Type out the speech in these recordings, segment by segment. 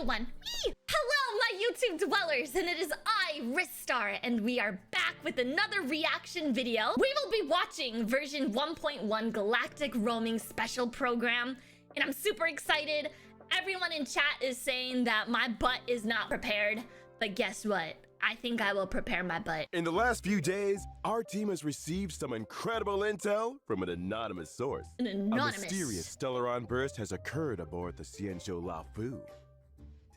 one. Whee! Hello, my YouTube dwellers, and it is I, Ristar, and we are back with another reaction video. We will be watching version 1.1 Galactic Roaming Special Program, and I'm super excited. Everyone in chat is saying that my butt is not prepared, but guess what? I think I will prepare my butt. In the last few days, our team has received some incredible intel from an anonymous source. An anonymous. A mysterious Stellaron burst has occurred aboard the Xianzhou Laofu.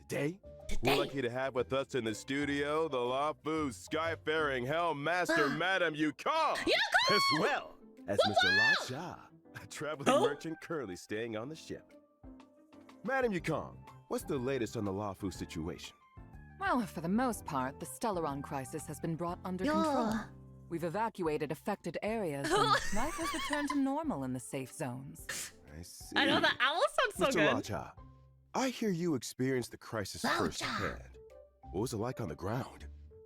Today, we're lucky to have with us in the studio the Laofu Skyfaring Hellmaster Madame Yukong, as well as Mr. Luocha, a traveling merchant currently staying on the ship. Madame Yukong, what's the latest on the Laofu situation? Well, for the most part, the Stellaron crisis has been brought under control. We've evacuated affected areas, and life has returned to normal in the safe zones. I see. I know the owl sounds so Mr. good. Luocha, I hear you experienced the crisis firsthand. What was it like on the ground?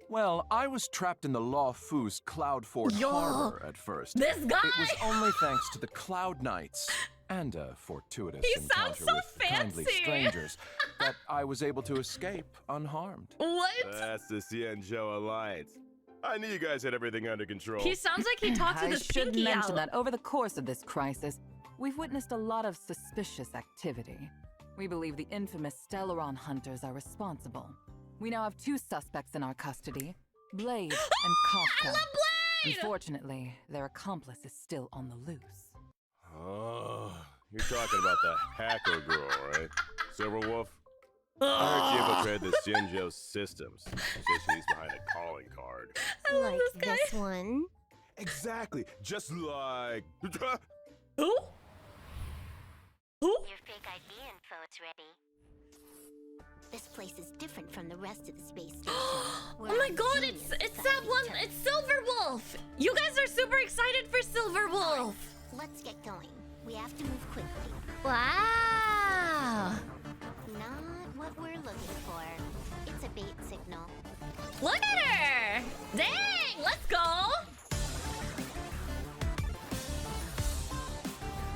Well, I was trapped in the Laofu's Cloud Fort Harbor at first. This guy! It was only thanks to the Cloud Knights and a fortuitous encounter with kindly strangers that I was able to escape unharmed. What? That's the Xianzhou Alliance. I knew you guys had everything under control. He sounds like he talked to I the should pinky mention owl. that over the course of this crisis, we've witnessed a lot of suspicious activity. We believe the infamous Stellaron hunters are responsible. We now have 2 suspects in our custody, Blade and Kafka. I love Blade! Unfortunately, their accomplice is still on the loose. Oh, you're talking about the hacker girl, right? Silverwolf? I heard she infiltrated the Xianzhou systems. She says she's behind a calling card. I love Like this guy. this one. Exactly, just like... Who? Who? Your fake ID info is ready. This place is different from the rest of the space station. Oh my god, it's that one, it's Silverwolf! You guys are super excited for Silverwolf! Let's get going. We have to move quickly. Wow! Not what we're looking for. It's a bait signal. Look at her! Dang, let's go!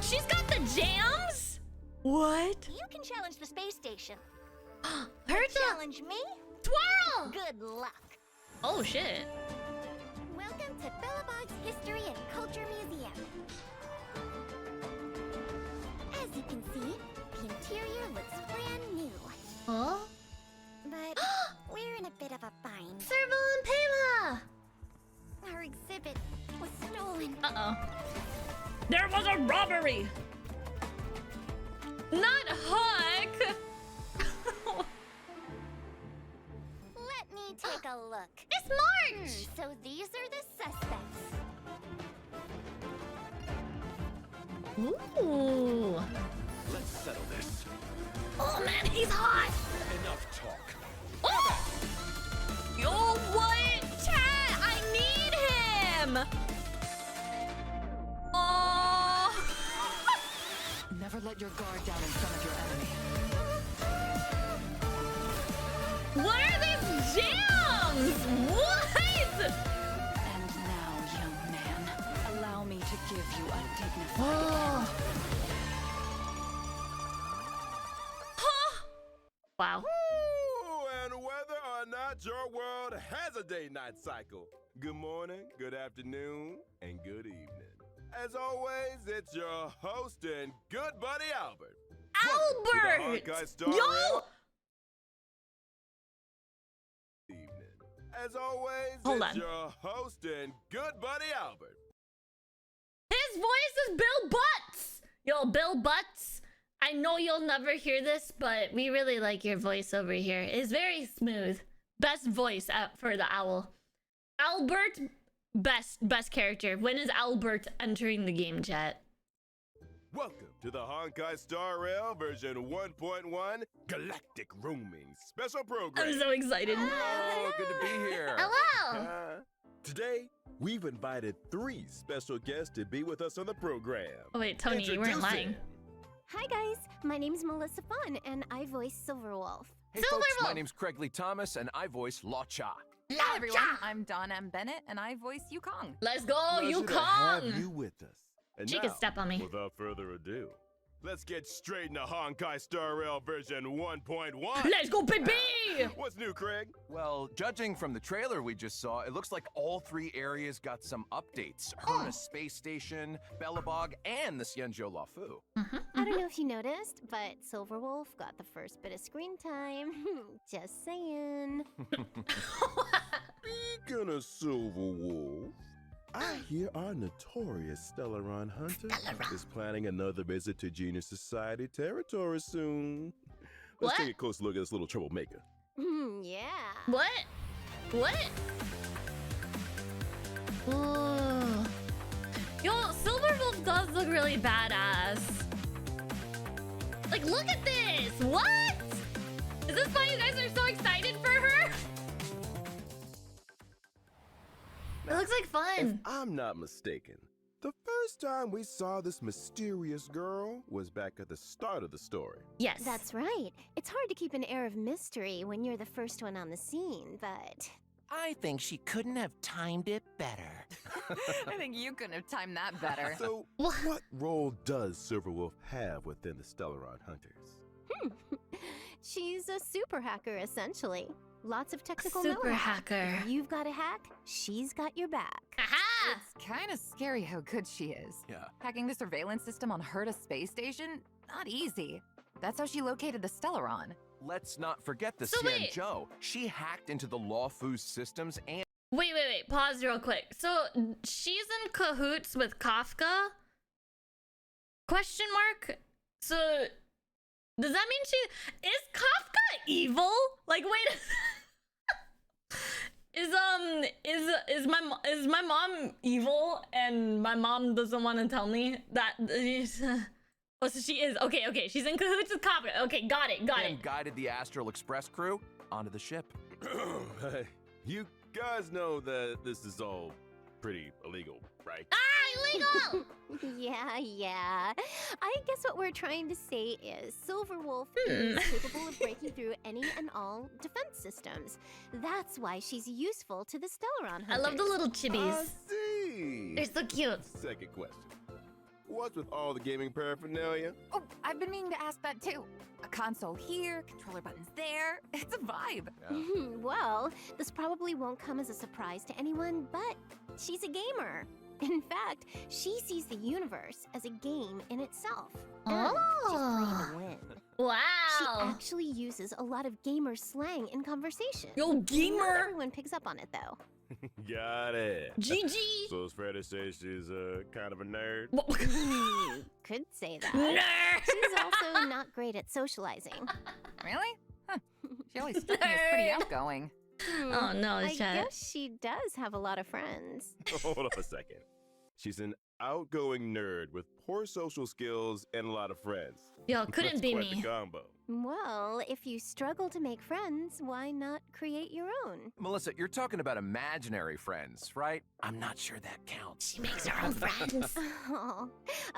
She's got the jams? What? You can challenge the space station. Her Challenge me? twirl! Good luck. Oh shit. Welcome to Billabong's History and Culture Museum. As you can see, the interior looks brand new. Huh? But we're in a bit of a bind. Servo and Pela! Our exhibit was stolen. Uh-oh. There was a robbery! Not Huck! Let me take a look. It's March! So these are the suspects. Ooh. Let's settle this. Oh man, he's hot! Enough talk. Oh! Yo, what? Chat, I need him! Oh! Never let your guard down in front of your enemy. What are these jams? What? And now, young man, allow me to give you a dignified Oh. Huh? Wow. Ooh, and whether or not your world has a day-night cycle, good morning, good afternoon, and good evening. As always, it's your host and good buddy Albert. Albert! Honkai Star Yo! Rail evening. As always, Hold it's on. your host and good buddy Albert. His voice is Bill Butts! Yo, Bill Butts, I know you'll never hear this, but we really like your voice over here. It's very smooth. Best voice for the owl. Albert, best character. When is Albert entering the game, chat? Welcome to the Honkai Star Rail version 1.1 Galactic Roaming Special Program. I'm so excited. Oh, good to be here. Hello! Today, we've invited 3 special guests to be with us on the program. Oh wait, Tony, you weren't lying. Introducing- Hi guys, my name's Melissa Fun and I voice Silverwolf. Hey folks, my Silverwolf. name's Craig Lee Thomas and I voice Luocha. Hi everyone, I'm Dawn M. Bennett and I voice Yukong. Let's go, Pleasure to have Yukong! you with us. And She now, could step on me. Without further ado, Let's get straight into Honkai Star Rail version 1.1. Let's go, baby! What's new, Craig? Well, judging from the trailer we just saw, it looks like all 3 areas got some updates. Herna Space Station, Bellabog, and the Xianzhou Lafu. I don't know if you noticed, but Silverwolf got the first bit of screen time. Just saying. Speaking of Silverwolf, I hear our notorious Stellaron Hunter is planning another visit to Genius Society territory soon. Let's take a close look at this little troublemaker. Yeah. What? What? Ooh. Yo, Silverwolf does look really badass. Like, look at this! What? Is this why you guys are so excited for her? It looks like If fun. I'm not mistaken, the first time we saw this mysterious girl was back at the start of the story. Yes. That's right. It's hard to keep an air of mystery when you're the first one on the scene, but... I think she couldn't have timed it better. I think you couldn't have timed that better. So, what role does Silverwolf have within the Stellaron Hunters? She's a super hacker, essentially. Lots of technical Super know-how. hacker. If you've got a hack, she's got your back. Aha! It's kind of scary how good she is. Yeah. Hacking the surveillance system on Herta Space Station? Not easy. That's how she located the Stellaron. Let's not forget the So wait. Xianzhou. She hacked into the Lafu systems and Wait. Pause real quick. So, she's in cahoots with Kafka? Question mark? So, does that mean she... Is Kafka evil? Like, wait... Is my mom evil and my mom doesn't want to tell me that oh, so she is. Okay, she's in cahoots with Kafka. Okay, got it. guided the Astral Express crew onto the ship. Hey, you guys know that this is all pretty illegal, right? Illegal! Yeah. I guess what we're trying to say is Silverwolf is capable of breaking through any and all defense systems. That's why she's useful to the Stellaron Hunters. I love the little I chibis. see. They're so cute. Second question. What's with all the gaming paraphernalia? Oh, I've been meaning to ask that too. A console here, controller buttons there. It's a vibe. Well, this probably won't come as a surprise to anyone, but she's a gamer. In fact, she sees the universe as a game in itself. And she's playing to win. She Wow. actually uses a lot of gamer slang in conversation. Yo, Not gamer. everyone picks up on it, though. Got it. GG. So it's fair to say she's kind of a nerd? Could say that. Nerd. She's also not great at socializing. Really? Huh. She always struck me as pretty outgoing. Oh no, I chat. guess she does have a lot of friends. Hold up a second. She's an outgoing nerd with poor social skills and a lot of friends. Yo, couldn't That's be quite the me. combo. Well, if you struggle to make friends, why not create your own? Melissa, you're talking about imaginary friends, right? I'm not sure that counts. She makes her own friends. Oh.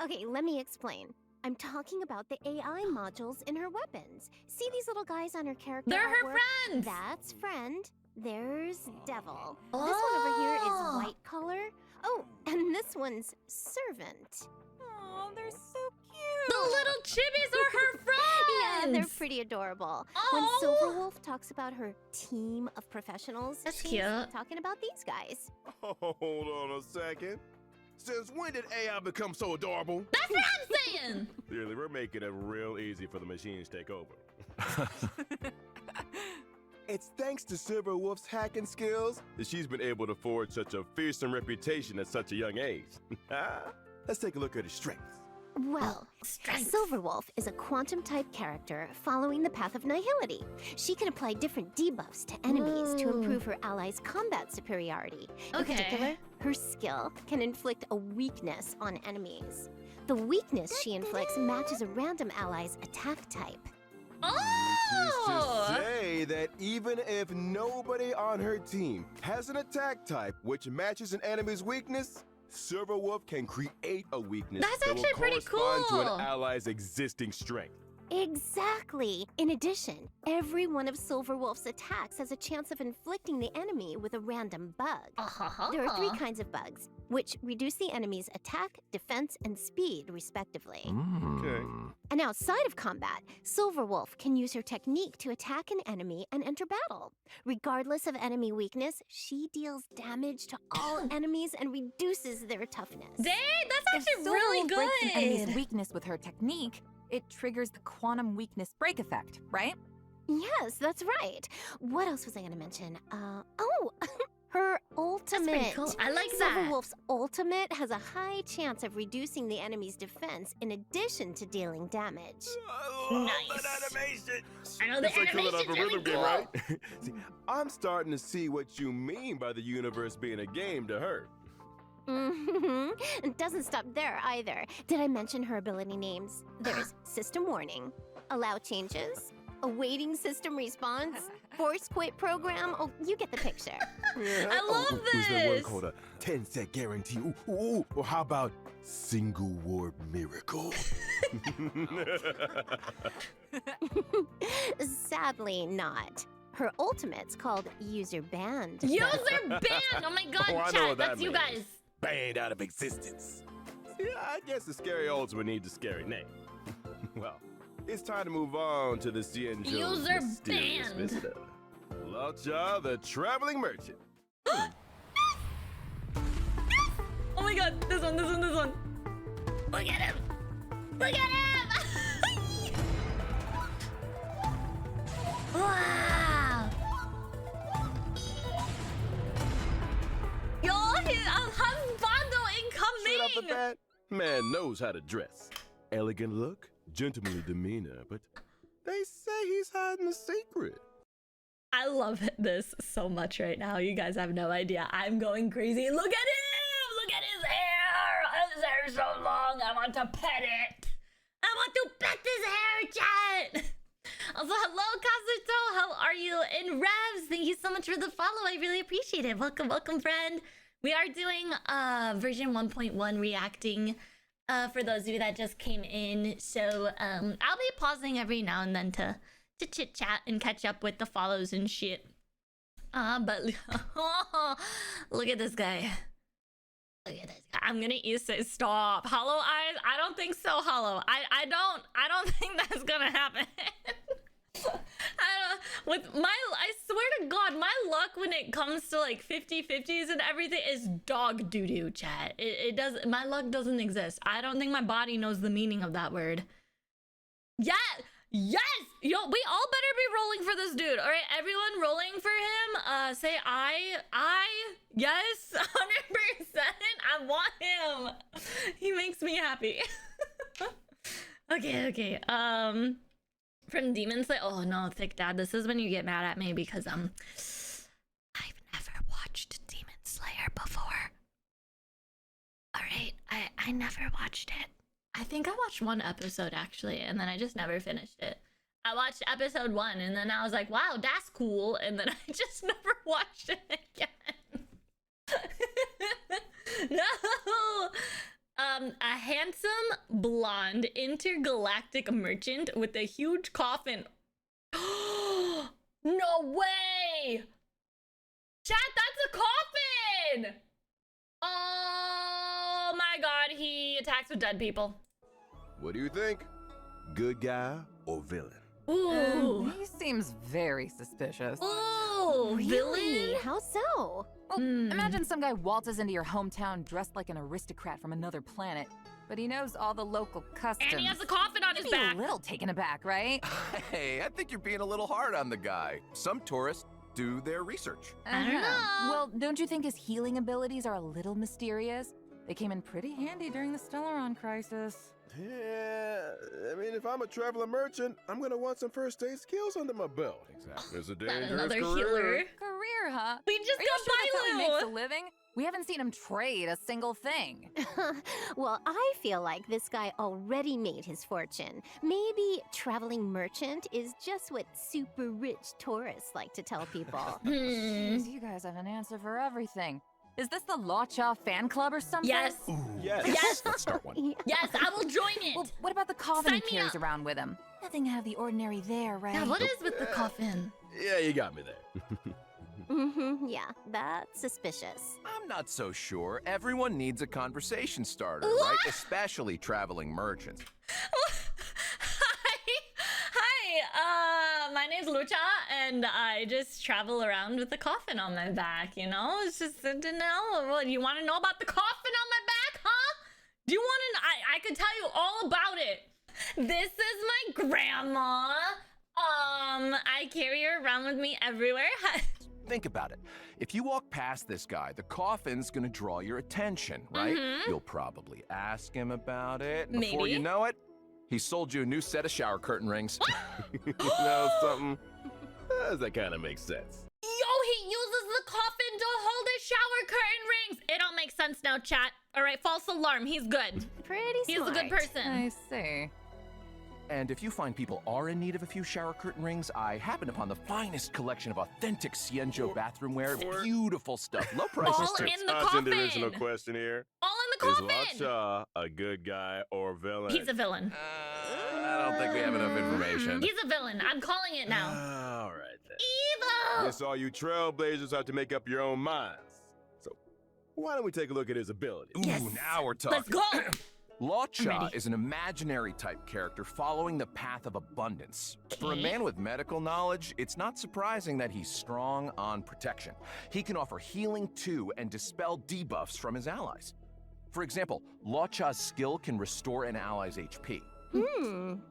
Okay, let me explain. I'm talking about the AI modules in her weapons. See these little guys on her character They're her artwork? friends. That's friend. There's devil. This one over here is white collar. Oh, and this one's servant. Oh, they're so cute. The little chibis are her friends. Yeah, they're pretty adorable. When Aw. Silverwolf talks about her team of professionals, That's she's cute. talking about these guys. Hold on a second. Since when did AI become so adorable? That's what I'm saying. Clearly, we're making it real easy for the machines to take over. It's thanks to Silverwolf's hacking skills that she's been able to forge such a fearsome reputation at such a young age. Let's take a look at her strengths. Well, Strength. Silverwolf is a quantum-type character following the path of nihility. She can apply different debuffs to enemies to Whoa. improve her allies' combat superiority. In Okay. particular, her skill can inflict a weakness on enemies. The weakness she inflicts matches a random ally's attack type. Oh. To say that even if nobody on her team has an attack type which matches an enemy's weakness, Silverwolf can create a weakness That's that will actually pretty correspond to cool. an ally's existing strength. Exactly! In addition, every one of Silverwolf's attacks has a chance of inflicting the enemy with a random bug. There are 3 kinds of bugs: which reduce the enemy's attack, defense, and speed, respectively. Okay. And outside of combat, Silverwolf can use her technique to attack an enemy and enter battle. Regardless of enemy weakness, she deals damage to all enemies and reduces their toughness. Dang, that's If actually really Silverwolf breaks an enemy's good. weakness with her technique, it triggers the quantum weakness break effect, right? Yes, that's right. What else was I gonna mention? Her ultimate. That's pretty cool. I like that. Silverwolf's ultimate has a high chance of reducing the enemy's defense in addition to dealing damage. I love Nice. that animation. I know the It's like filling up animation's a really rhythm game, cool. right? See, I'm starting to see what you mean by the universe being a game to her. Mm-hmm. It doesn't stop there either. Did I mention her ability names? There's System Warning, Allow Changes, Awaiting System Response, Force Quit Program. Oh, you get the picture. Yeah. I love There's that word this. called a 10-set guarantee. Ooh. Or how about single ward miracle? Sadly not. Her ultimate's called User Banned. User ban! Oh my god, Oh, I know chat, what that's that you means. guys. Banned out of existence. Yeah, I guess the scary ultimate needs a scary name. Well, it's time to move on to the Cienjo's User mysterious banned. visitor. Luocha, the traveling merchant. Oh my god, this one. Look at him! Look at him! Wow! Yo, husbando Straight off the incoming! bat, man knows how to dress. Elegant look, gentlemanly demeanor, but they say he's hiding a secret. I love this so much right now. You guys have no idea. I'm going crazy. Look at him! Look at his hair! His hair's so long. I want to pet it. I want to pet this hair, chat! Also, hello, Kazuto. How are you? And Revs, thank you so much for the follow. I really appreciate it. Welcome, friend. We are doing version 1.1 reacting for those of you that just came in. So I'll be pausing every now and then to chit chat and catch up with the follows and shit. But look at this guy. Look at this guy. I'm gonna use it. Stop. Hollow eyes? I don't think so, Hollow. I don't think that's gonna happen. I swear to God, my luck when it comes to like 50-50s and everything is dog doo-doo, chat. It does, my luck doesn't exist. I don't think my body knows the meaning of that word. Yeah, yes! Yo, we all better be rolling for this dude. All right, everyone rolling for him. Say I, yes, 100%. I want him. He makes me happy. Okay. From Demon Slayer. Oh no, Thick Dad. This is when you get mad at me because I've never watched Demon Slayer before. All right, I never watched it. I think I watched one episode actually, and then I just never finished it. I watched episode 1, and then I was like, wow, that's cool, and then I just never watched it again. No. A handsome blonde intergalactic merchant with a huge coffin. No way! Chat, that's a coffin! Oh my god, he attacks with dead people. What do you think? Good guy or villain? Ooh. He seems very suspicious. Ooh, Really? villain? How so? Well, imagine some guy waltzes into your hometown dressed like an aristocrat from another planet, but he knows all the local customs. And he has a coffin on his You'd be back. a little taken aback, right? Hey, I think you're being a little hard on the guy. Some tourists do their research. I don't know. Well, don't you think his healing abilities are a little mysterious? They came in pretty handy during the Stellaron crisis. Yeah, I mean, if I'm a traveling merchant, I'm gonna want some first aid skills under my belt. Exactly. It's a Not dangerous another career. healer. Career, huh? We just Are you got sure that's how he makes a Milo. living? We haven't seen him trade a single thing. Well, I feel like this guy already made his fortune. Maybe traveling merchant is just what super rich tourists like to tell people. Jeez, you guys have an answer for everything. Is this the Luocha fan club or something? Yes. Yes. Yes. Let's start one. Yes, I will join it. Well, what about the coffin he Sign me carries up. around with him? Nothing out of the ordinary there, right? Yeah, what is with the coffin? Yeah, you got me there. Yeah, that's suspicious. I'm not so sure. Everyone needs a conversation starter, What? right? Especially traveling merchants. Hi, my name's Luocha, and I just travel around with a coffin on my back, you know? It's just, you know, well, you want to know about the coffin on my back, huh? Do you want to, I could tell you all about it. This is my grandma. I carry her around with me everywhere. Think about it. If you walk past this guy, the coffin's gonna draw your attention, right? You'll probably ask him about it. Before Maybe. you know it, he sold you a new set of shower curtain rings. You know something? That kind of makes sense. Yo, he uses the coffin to hold his shower curtain rings. It all makes sense now, chat. All right, false alarm. He's good. Pretty He's smart. a good person. I see. And if you find people are in need of a few shower curtain rings, I happened upon the finest collection of authentic Xianzhou bathroom wear. Beautiful stuff, low prices All too. in the Answer the coffin. original question here. All in the Is coffin. Luocha a good guy or villain? He's a villain. I don't think we have enough information. He's a villain. I'm calling it now. All right then. Evil. Guess all you trailblazers have to make up your own minds. So, why don't we take a look at his abilities? Yes. Ooh, now we're talking. Let's go. I'm Luocha ready. is an imaginary type character following the path of abundance. For a Okay. man with medical knowledge, it's not surprising that he's strong on protection. He can offer healing to and dispel debuffs from his allies. For example, Luocha's skill can restore an ally's HP.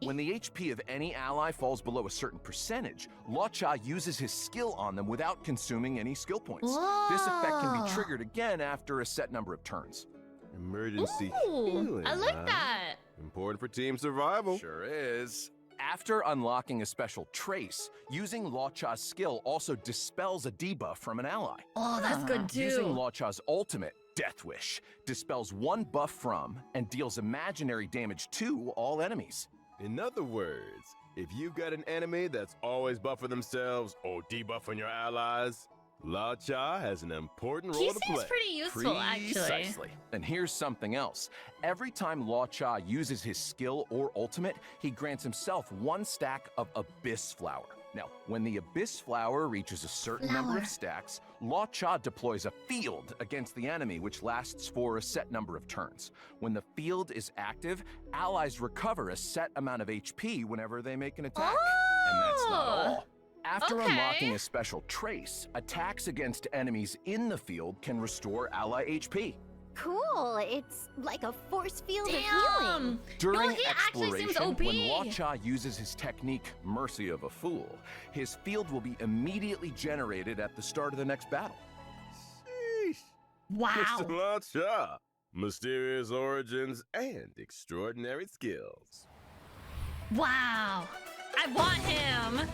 When the HP of any ally falls below a certain percentage, Luocha uses his skill on them without consuming any skill points. This effect can be Whoa. triggered again after a set number of turns. Emergency Ooh, healing. I like huh? that. Important for team survival. Sure is. After unlocking a special trace, using Luocha's skill also dispels a debuff from an ally. Oh, that's good too. Using Luocha's ultimate, Death Wish, dispels one buff from and deals imaginary damage to all enemies. In other words, if you've got an enemy that's always buffing themselves or debuffing your allies, Luocha has an important role He to seems play. pretty useful, actually. Precisely. And here's something else. Every time Luocha uses his skill or ultimate, he grants himself one stack of Abyss Flower. Now, when the Abyss Flower reaches a certain number Flower. of stacks, Luocha deploys a field against the enemy, which lasts for a set number of turns. When the field is active, allies recover a set amount of HP whenever they make an attack. And that's not all. After Okay. unlocking a special trace, attacks against enemies in the field can restore ally HP. Cool. It's like a force field of healing. Damn. During he actually seems exploration, OP. when Luocha uses his technique, Mercy of a Fool, his field will be immediately generated at the start of the next battle. Sheesh. Wow. Mr. Luocha. Mysterious origins and extraordinary skills. Wow. I want him.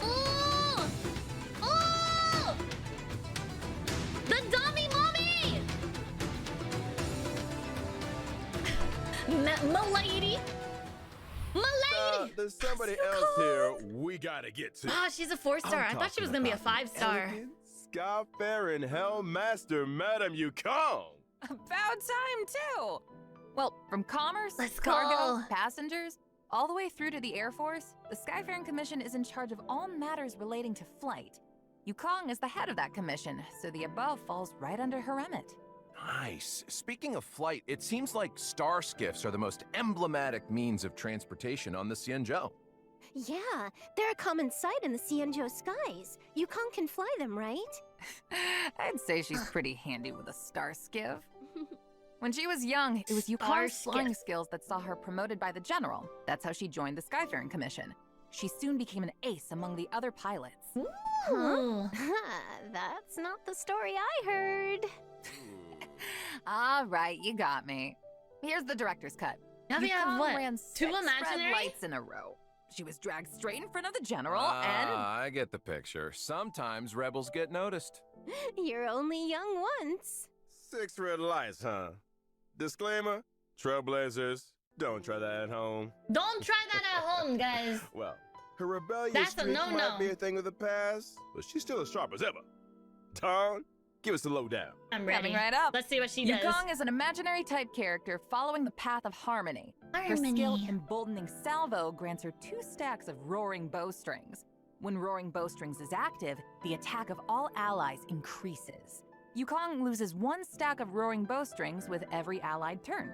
Ooh. Ooh. The dummy mommy. Milady. Milady. There's somebody So else cool. here we gotta get to. Oh, she's a 4-star. I thought she was gonna be a 5-star. Elegant, Skyfaring Hellmaster Madam Yukong. About time, too. Well, from commerce, Let's cargo, go. passengers, all the way through to the Air Force, the Skyfaring Commission is in charge of all matters relating to flight. Yukong is the head of that commission, so the above falls right under her remit. Nice. Speaking of flight, it seems like star skiffs are the most emblematic means of transportation on the Xianzhou. Yeah, they're a common sight in the Xianzhou skies. Yukong can fly them, right? I'd say she's pretty handy with a star skiff. When she was young, it was Star Yukong's flying skiff. skills that saw her promoted by the general. That's how she joined the Skyfaring Commission. She soon became an ace among the other pilots. Ooh. That's not the story I heard. All right, you got me. Here's the director's cut. Now we have Yukong what? ran 2 6 imaginary? red lights in a row. She was dragged straight in front of the general, I get the picture. Sometimes rebels get noticed. You're only young once. 6 red lights, huh? Disclaimer, trailblazers, don't try that at home. Don't try that at home, guys. Well, her rebellious That's a streak no-no. might be a thing of the past, but she's still as sharp as ever. Dawn, Give us the lowdown. I'm ready. Coming right up. Let's see what she does. Yukong is an imaginary type character following the path of harmony. Her skill Emboldening Salvo grants her 2 stacks of Roaring Bowstrings. When Roaring Bowstrings is active, the attack of all allies increases. Yukong loses 1 stack of Roaring Bowstrings with every allied turn.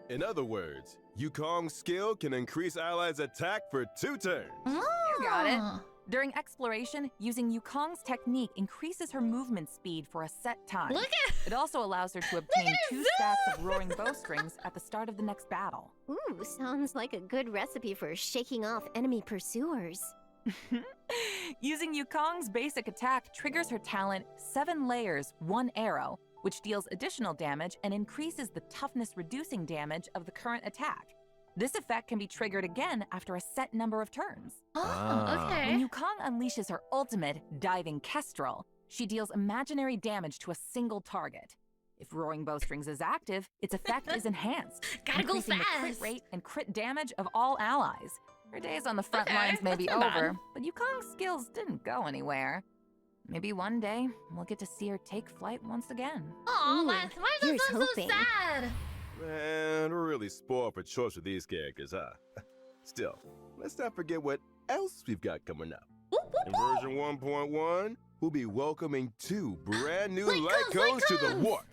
In other words, Yukong's skill can increase allies' attack for 2 turns. You got it. During exploration, using Yukong's technique increases her movement speed for a set time. Look at It also allows her to obtain 2 stacks of Roaring Bowstrings at the start of the next battle. Ooh, sounds like a good recipe for shaking off enemy pursuers. Using Yukong's basic attack triggers her talent 7 layers, 1 arrow, which deals additional damage and increases the toughness reducing damage of the current attack. This effect can be triggered again after a set number of turns. Oh, okay. When Yukong unleashes her ultimate, Diving Kestrel, she deals imaginary damage to a single target. If Roaring Bowstrings is active, its effect is enhanced, Gotta go increasing the crit fast. rate and crit damage of all allies. Her days on the front Okay, lines may be that's not over, bad. but Yukong's skills didn't go anywhere. Maybe one day we'll get to see her take flight once again. Oh, Ooh, why does that here's sound so hoping. sad? Man, we're really spoiled for choice with these characters, huh? Still, let's not forget what else we've got coming up. Whoop, whoop, In whoop. version 1.1, we'll be welcoming 2 brand new Light light cones, cones to the light cones! warp.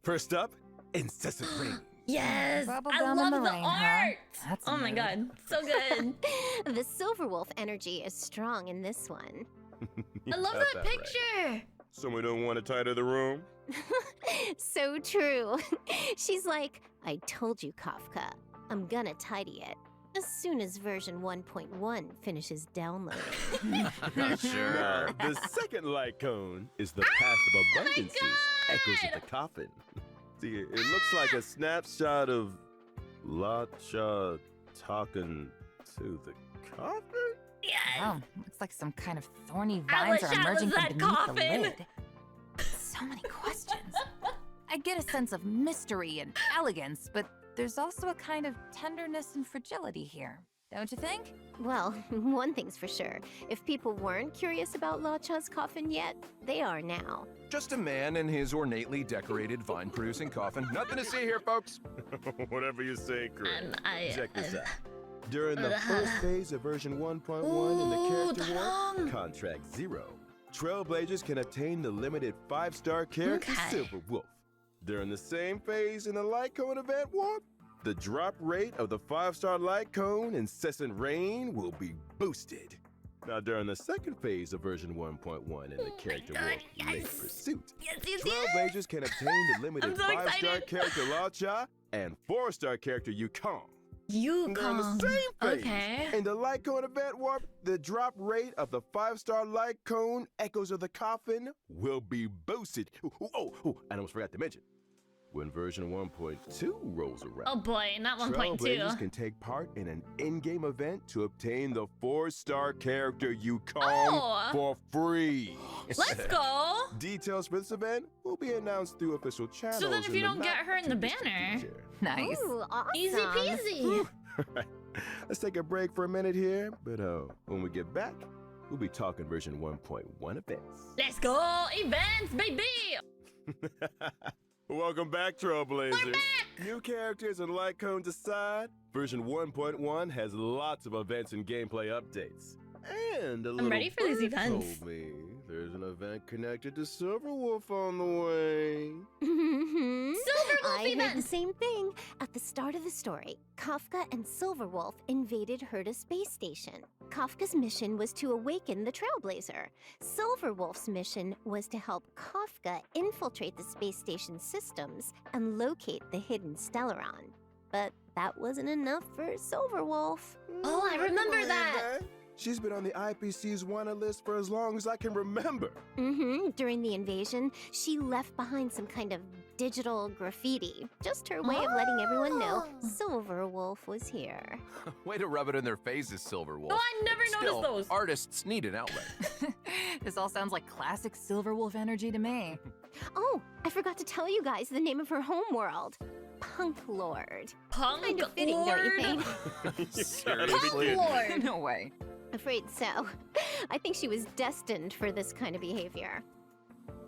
First up, Incessant Rain. Yes, I Bubblegum in love the the rain, huh? art. That's Oh my mood. god, so good. The Silverwolf energy is strong in this one. I love Got that right. picture. Someone don't want to tighter the room? So true. She's like, I told you, Kafka. I'm gonna tidy it as soon as version 1.1 finishes downloading. Sure. Now, the second light cone is the Path of Abundances, Echoes of the Coffin. See, it looks like a snapshot of Luocha talking to the coffin? Yes. Oh, looks like some kind of thorny I vines wish are I was emerging from that beneath coffin. the lid. So many questions. I get a sense of mystery and elegance, but there's also a kind of tenderness and fragility here. Don't you think? Well, one thing's for sure. If people weren't curious about Luocha's coffin yet, they are now. Just a man in his ornately decorated vine-producing coffin. Nothing to see here, folks. Whatever you say, Chris. Check this uh, out. During the first phase of version 1.1 in the Ooh, character warp, Tom. Contract 0, Trailblazers can obtain the limited 5-star character Okay. Silver Wolf. During the same phase in the Light Cone event warp, the drop rate of the 5-star Light Cone Incessant Rain will be boosted. Now, during the second phase of version 1.1 in the character God, warp Late yes. Pursuit, Yes, yes, yes. Trailblazers can obtain the limited I'm so 5-star excited. character Luocha and 4-star character Yukong. During the Yukong. same phase, Okay. in the Light Cone event warp, the drop rate of the 5-star Light Cone Echoes of the Coffin will be boosted. Oh, I almost forgot to mention. When version 1.2 rolls around, Oh boy, not Trailblazers 1.2. can take part in an in-game event to obtain the 4-star character Yukong Oh. for free. Let's go. Details for this event will be announced through official channels. So then if you in the don't get her in the not-too-distant banner. future. Nice. Ooh, awesome. Easy peasy. Alright, let's take a break for a minute here, but when we get back, we'll be talking version 1.1 events. Let's go. Events, baby. Welcome back, Trailblazers. New characters and light cones aside, version 1.1 has lots of events and gameplay updates. And a little ready for these bird events. told me there's an event connected to Silverwolf on the way. Mhm. Silverwolf I heard the events. same thing. At the start of the story, Kafka and Silverwolf invaded Herta space station. Kafka's mission was to awaken the Trailblazer. Silverwolf's mission was to help Kafka infiltrate the space station systems and locate the hidden Stellaron. But that wasn't enough for Silverwolf. Oh, I remember believe that. She's been on the IPC's wanted list for as long as I can remember. During the invasion, she left behind some kind of digital graffiti. Just her way of letting everyone know Oh. Silverwolf was here. Way to rub it in their faces, Silverwolf. No, I never Still, noticed those. artists need an outlet. This all sounds like classic Silverwolf energy to me. Oh, I forgot to tell you guys the name of her homeworld. Punk Lord. Punk Kind of fitting, don't you Lord. think? Punk Lord. No way. Afraid so. I think she was destined for this kind of behavior.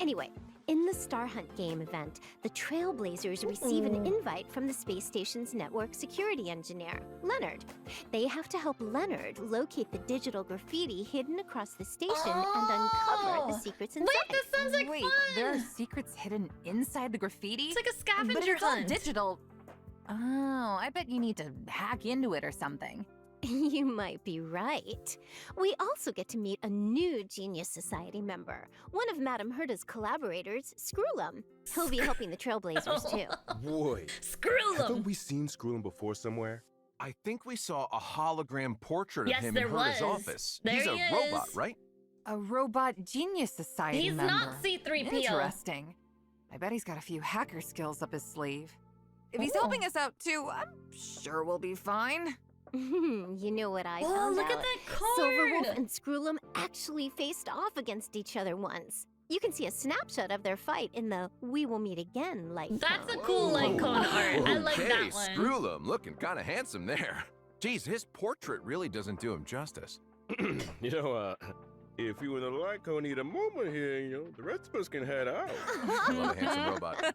Anyway, In the Star Hunt game event, the Trailblazers receive an invite from the space station's network security engineer, Leonard. They have to help Leonard locate the digital graffiti hidden across the station and uncover the secrets inside. Wait, this sounds like Wait, fun! there are secrets hidden inside the graffiti? It's like a But scavenger it's all hunt. digital. Oh, I bet you need to hack into it or something. You might be right. We also get to meet a new Genius Society member, one of Madame Herda's collaborators, Screwlum. He'll be helping the Trailblazers too. Boy, Screw haven't them. we seen Screwlum before somewhere? I think we saw a hologram portrait Yes, of him there in Herda's was. office. There He's he a robot, is. right? A robot genius society He's member. not C-3PO. Interesting. I bet he's got a few hacker skills up his sleeve. If he's Oh. helping us out too, I'm sure we'll be fine. You know what I Oh, found look out? at that card. Silverwolf and Screwlum actually faced off against each other once. You can see a snapshot of their fight in the We Will Meet Again light That's a cone. cool light cone art. I like Okay, that one. Screwlum, looking kind of handsome there. Geez, his portrait really doesn't do him justice. You know, if you and the Lyco need a moment here, the rest of us can head out. I love a handsome robot.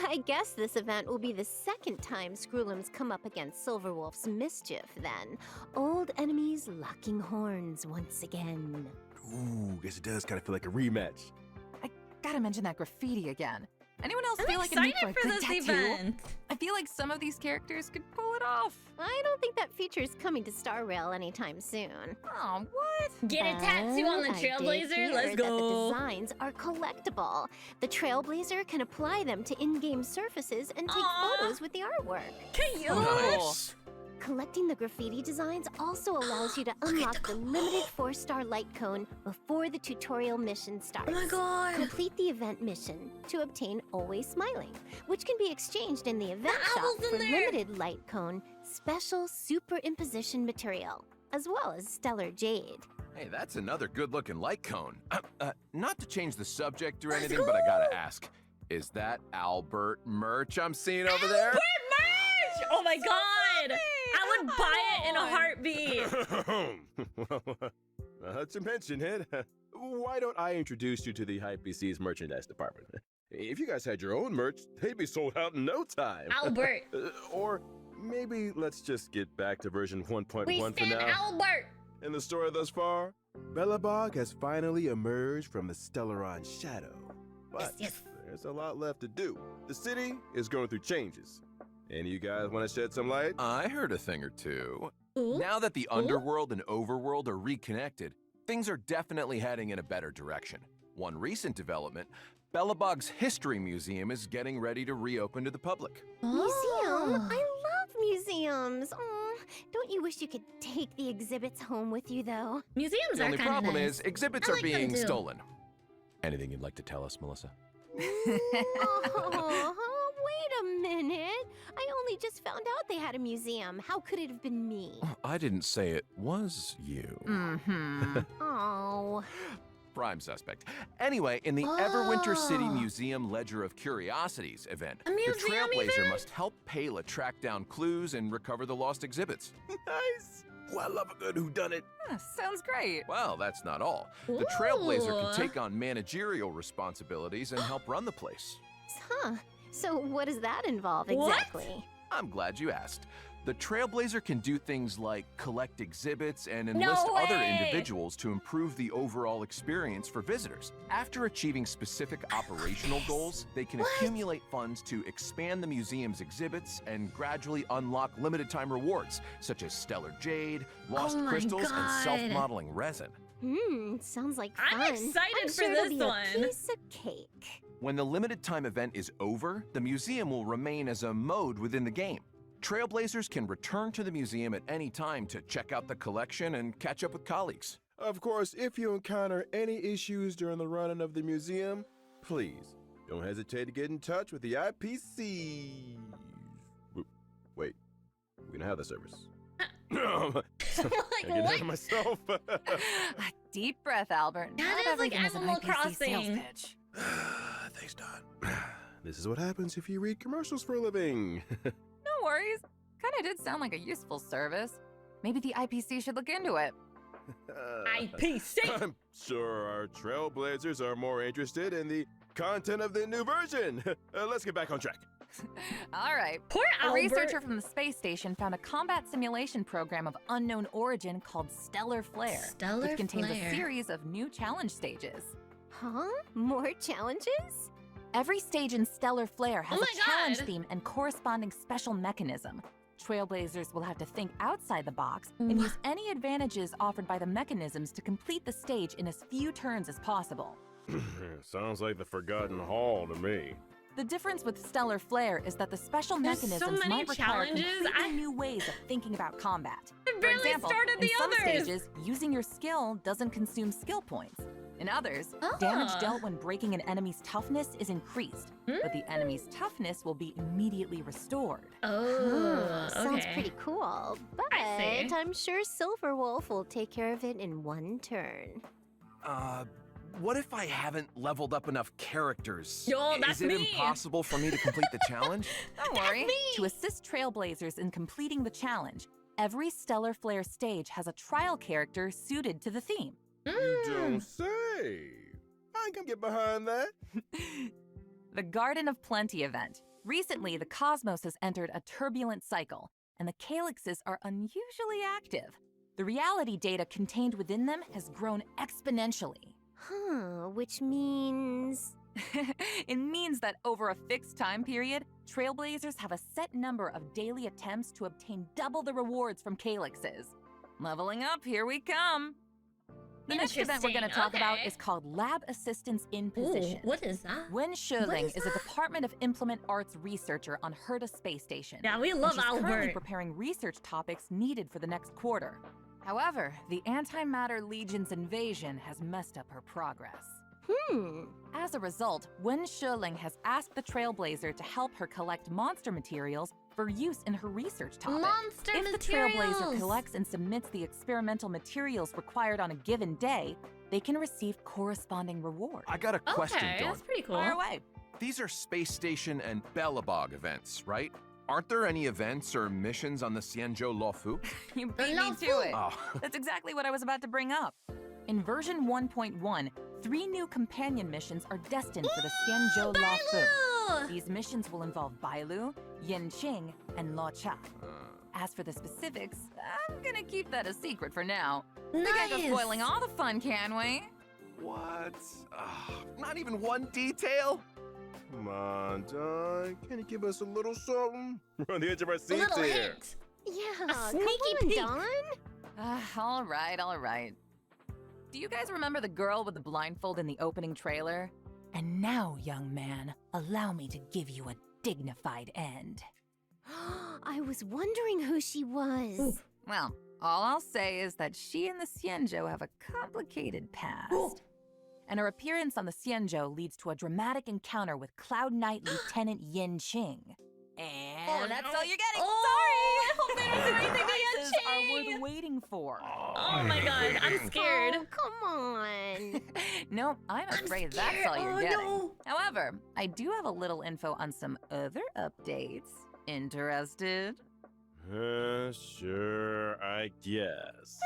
I guess this event will be the second time Screwlum's come up against Silverwolf's mischief then. Old enemies locking horns once again. Ooh, guess it does kind of feel like a rematch. I gotta mention that graffiti again. Anyone else I'm feel like it makes excited for a for good this tattoo? event. I feel like some of these characters could pull it off. I don't think that feature's coming to Star Rail anytime soon. Oh, what? Get a tattoo on the But I did Trailblazer. hear Let's that go. the designs are collectible. The Trailblazer can apply them to in-game surfaces and take Aw. photos with the artwork. Cute. Nice. Collecting the graffiti designs also allows you to unlock the limited 4-star light cone before the tutorial mission starts. Oh my god. Complete the event mission to obtain Always Smiling, which can be exchanged in the event shop owl's in for there. limited light cone special superimposition material, as well as stellar jade. Hey, that's another good-looking light cone. Not to change the subject or anything, but I gotta ask, is that Albert merch I'm seeing over there? Albert merch! Oh my god. I would buy it in a heartbeat. Well, not to mention it. Why don't I introduce you to the HypeBC's merchandise department? If you guys had your own merch, they'd be sold out in no time. Albert. Or maybe let's just get back to version 1.1 We for stand now. Albert. In the story thus far, Belobog has finally emerged from the Stellaron shadow. But Yes. there's a lot left to do. The city is going through changes. Any of you guys want to shed some light? I heard a thing or two. Ooh. Now that the underworld and overworld are reconnected, things are definitely heading in a better direction. One recent development, Belobog's History Museum is getting ready to reopen to the public. Museum? Oh. I love museums. Aw, don't you wish you could take the exhibits home with you, though? Museums The are only kind of problem nice. is exhibits I are like them being too. stolen. Anything you'd like to tell us, Melissa? Oh, wait a minute. I only just found out they had a museum. How could it have been me? I didn't say it was you. Mm-hmm. Oh. Prime suspect. Anyway, in the Everwinter City Oh. Museum Ledger of Curiosities event, A the museum Trailblazer event? must help Pela track down clues and recover the lost exhibits. Nice! Oh, I love a good whodunit. Sounds great. Well, that's not all. The Trailblazer Ooh. can take on managerial responsibilities and help run the place. Huh. So what does that involve What? exactly? I'm glad you asked. The Trailblazer can do things like collect exhibits and No enlist other way! individuals to improve the overall experience for visitors. After achieving specific operational goals, they can accumulate funds to expand the museum's exhibits and gradually unlock limited time rewards, such as stellar jade, lost Oh my crystals, God. and self-modeling resin. Sounds like fun. I'm excited I'm for sure it'll this be a one. piece of cake. When the limited time event is over, the museum will remain as a mode within the game. Trailblazers can return to the museum at any time to check out the collection and catch up with colleagues. Of course, if you encounter any issues during the running of the museum, please don't hesitate to get in touch with the IPC. Wait, we don't have the service. I Like, get ahead what? of myself. A deep breath, Albert. That Not is like everything is an Animal IPC sales Crossing. pitch. Thanks, Don. This is what happens if you read commercials for a living. No worries. Kinda did sound like a useful service. Maybe the IPC should look into it. IPC! I'm sure our trailblazers are more interested in the content of the new version. Let's get back on track. All right. Poor A Albert. researcher from the space station found a combat simulation program of unknown origin called Stellar Flare, Stellar which contains Flare. a series of new challenge stages. Huh? More challenges? Every stage in Stellar Flare has Oh a my challenge God. theme and corresponding special mechanism. Trailblazers will have to think outside the box and use any advantages offered by the mechanisms to complete the stage in as few turns as possible. Sounds like the Forgotten Hall to me. The difference with Stellar Flare is that the special There's so mechanisms many might require challenges. completely new ways of thinking about combat. I For barely example, started the in some others. stages, using your skill doesn't consume skill points. In others, damage Ah. dealt when breaking an enemy's toughness is increased, but the enemy's toughness will be immediately restored. Oh, Sounds okay. pretty cool, but I see. I'm sure Silverwolf will take care of it in one turn. What if I haven't leveled up enough characters? Yo, that's Is it me. impossible for me to complete the challenge? Don't worry. To assist Trailblazers in completing the challenge, every Stellar Flare stage has a trial character suited to the theme. You don't say. I can get behind that. The Garden of Plenty event. Recently, the cosmos has entered a turbulent cycle, and the calyxes are unusually active. The reality data contained within them has grown exponentially. Huh, which means... It means that over a fixed time period, Trailblazers have a set number of daily attempts to obtain double the rewards from calyxes. Leveling up, here we come. The next event we're going to talk about Okay. is called Lab Assistance in Ooh, Position. what is that? Wen Shuling is is a Department of Implement Arts researcher on Herta Space Station. Yeah, we and love she's currently Albert. preparing research topics needed for the next quarter. However, the Antimatter Legion's invasion has messed up her progress. As a result, Wen Shuling has asked the Trailblazer to help her collect monster materials for use in her research topic. Monster If materials. the Trailblazer collects and submits the experimental materials required on a given day, they can receive corresponding rewards. I got a question, Okay, Dawn. that's pretty cool. Fire away. These are Space Station and Bellabog events, right? Aren't there any events or missions on the Xianzhou Luofu? You beat me Love to food. it. Oh, That's exactly what I was about to bring up. In version 1.1, 3 new companion missions are destined for the Xianzhou Luofu. Bailu! These missions will involve Bailu, Yanqing, and Luocha. As for the specifics, I'm gonna keep that a secret for now. We can't go Nice. spoiling all the fun, can we? what? Not even one detail? Come on, Don. Can you give us a little something? We're on the edge of our A seats little here. hint. Yeah, A come sneaky on, peek. Dawn. All right, all right. Do you guys remember the girl with the blindfold in the opening trailer? And now, young man, allow me to give you a dignified end. I was wondering who she was. Well, all I'll say is that she and the Xianzhou have a complicated past. Ooh. And her appearance on the Xianzhou leads to a dramatic encounter with Cloud Knight Lieutenant Yin Qing. And that's all you're getting. Oh, I hope they don't do anything to Surprises are Yanqing. worth waiting for. Oh my god, I'm scared. Oh, come on. No, I'm afraid that's scared. all you're Oh, getting. no. However, I do have a little info on some other updates. Interested? Sure, I guess.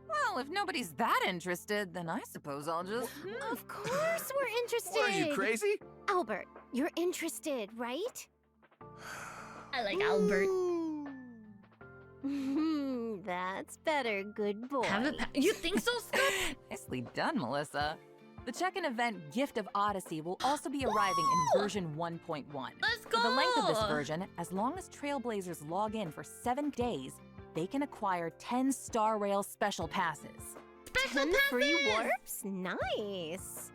Well, if nobody's that interested, then I suppose I'll just... Of course we're interested. What are you, crazy? Albert, you're interested, right? I like Albert. That's better, good boy. You think so, Scoop? Nicely done, Melissa. The check-in event Gift of Odyssey will also be arriving in version 1.1. Let's go. For the length of this version, as long as Trailblazers log in for 7 days, they can acquire 10 Star Rail special passes. Special 10 free passes. warps? Nice.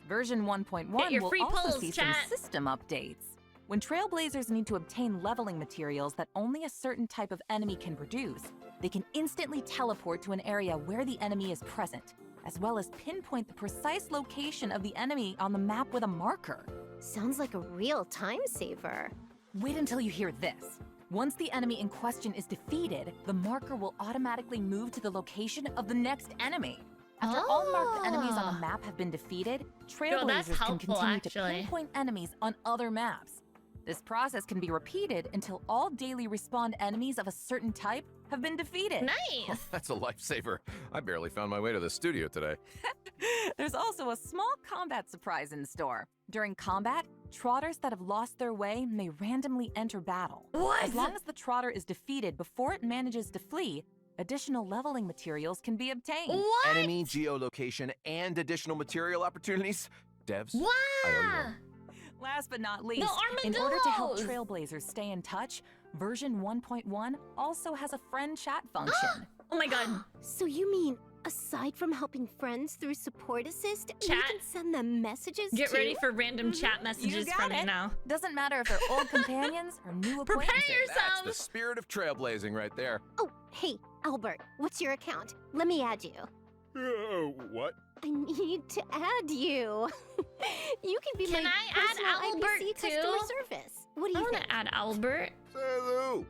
Version Get 1.1 your will free also polls, see chat. some system updates. When Trailblazers need to obtain leveling materials that only a certain type of enemy can produce, they can instantly teleport to an area where the enemy is present, as well as pinpoint the precise location of the enemy on the map with a marker. Sounds like a real time saver. Wait until you hear this. Once the enemy in question is defeated, the marker will automatically move to the location of the next enemy. After all marked enemies on the map have been defeated, Yo, that's Trailblazers can helpful, continue actually. to pinpoint enemies on other maps. This process can be repeated until all daily respawn enemies of a certain type have been defeated. Nice. That's a lifesaver. I barely found my way to the studio today. There's also a small combat surprise in store. During combat, trotters that have lost their way may randomly enter battle. What? As long as the trotter is defeated before it manages to flee, additional leveling materials can be obtained. What? Enemy geolocation and additional material opportunities. Devs, I owe you Wow. one. Last but not least, The in order to help armadillos! Trailblazers stay in touch, version 1.1 also has a friend chat function. Oh my god. So you mean, aside from helping friends through support assist, you Chat. can send them messages Get too? ready for random chat messages got from me it. now. Doesn't matter if they're old companions or new Prepare acquaintances. That's the yourselves. spirit of trailblazing right there. Oh, hey, Albert, what's your account? Let me add you. What? I need to add you. You can be Can my I add personal Albert IPC too? customer service. What do I you want think? to add Albert. Hello.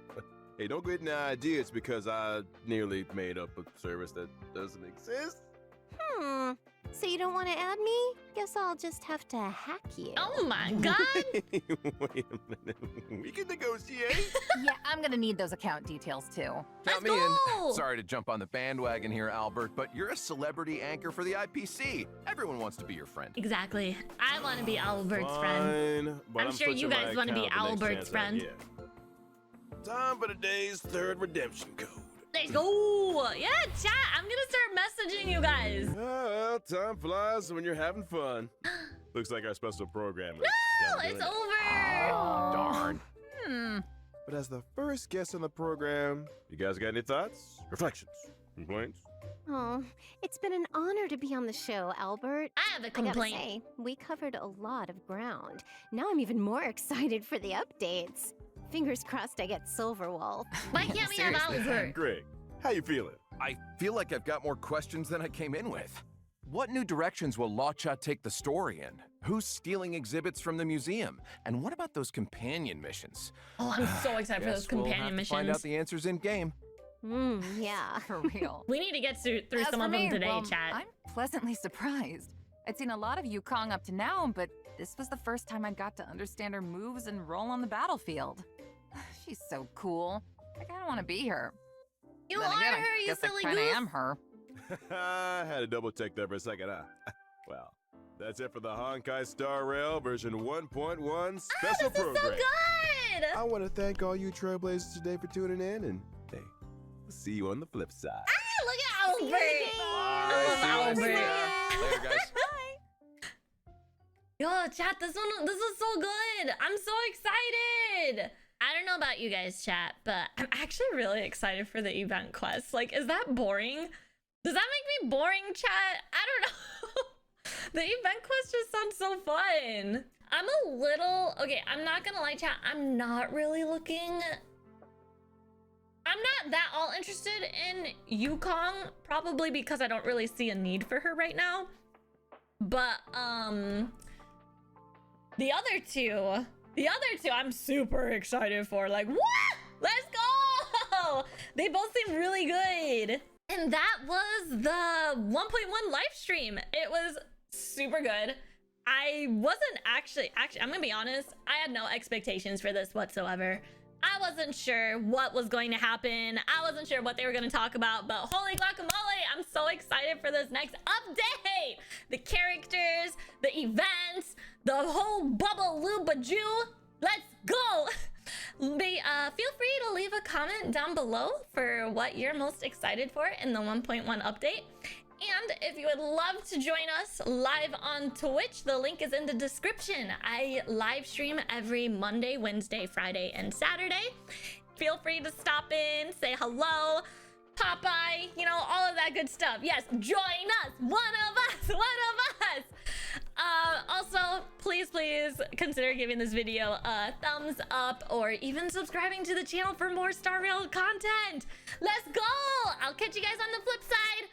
Hey, don't get any ideas because I nearly made up a service that doesn't exist. So you don't want to add me? Guess I'll just have to hack you. Oh my god. Wait a minute. We can negotiate. Yeah, I'm gonna need those account details too. Let's Count me go. in. Sorry to jump on the bandwagon here, Albert, but you're a celebrity anchor for the IPC. Everyone wants to be your friend. Exactly. I want to be Albert's friend. Fine, but I'm sure you switching my guys wanna be account the next Albert's chance I friend. get. Time for today's third redemption code. Let's go. Yeah, chat. I'm gonna start messaging you guys. Well, time flies when you're having fun. Looks like our special program is Oh, done it's doing over. Oh, darn. Hmm. it. But as the first guest on the program, you guys got any thoughts, reflections, complaints? Oh, it's been an honor to be on the show, Albert. I have a I gotta complaint. say, we covered a lot of ground. Now I'm even more excited for the updates. Fingers crossed I get Silver Wolf. Why can't we have Seriously. Albert? Greg, how you feeling? I feel like I've got more questions than I came in with. What new directions will Luocha take the story in? Who's stealing exhibits from the museum? And what about those companion missions? Oh, I'm so excited for Guess those we'll companion have to find out missions. the answers in game. Yeah. For real. We need to get through As some for of them me, today, well, chat. I'm pleasantly surprised. I'd seen a lot of Yukong up to now, but this was the first time I got to understand her moves and role on the battlefield. She's so cool. I kinda wanna be her. You Then are again, her, I you guess I silly kinda goose. am her. I had to double check that for a second, huh? Well, that's it for the Honkai Star Rail version 1.1 special This is program. so good. I want to thank all you trailblazers today for tuning in, and hey, we'll see you on the flip side. Ah, look at See you Albert. again. I love See you Albert. later. Later, guys. Yo, chat, this is so good. I'm so excited. I don't know about you guys, chat, but I'm actually really excited for the event quest. Like, is that boring? Does that make me boring, chat? I don't know. The event quest just sounds so fun. I'm a little, okay, I'm not gonna lie, chat. I'm not really looking, I'm not that all interested in Yukong, probably because I don't really see a need for her right now. But, the other two I'm super excited for. Like, what? Let's go! They both seem really good. And that was the 1.1 live stream. It was super good. I wasn't actually, I'm gonna be honest, I had no expectations for this whatsoever. I wasn't sure what was going to happen. I wasn't sure what they were going to talk about, but holy guacamole, I'm so excited for this next update. The characters, the events, the whole bubble loop-a-joo. Let's go. Feel free to leave a comment down below for what you're most excited for in the 1.1 update. And if you would love to join us live on Twitch, the link is in the description. I live stream every Monday, Wednesday, Friday, and Saturday. Feel free to stop in, say hello, Popeye, you know, all of that good stuff. Yes, join us, one of us. Also, please consider giving this video a thumbs up or even subscribing to the channel for more Star Rail content. Let's go! I'll catch you guys on the flip side.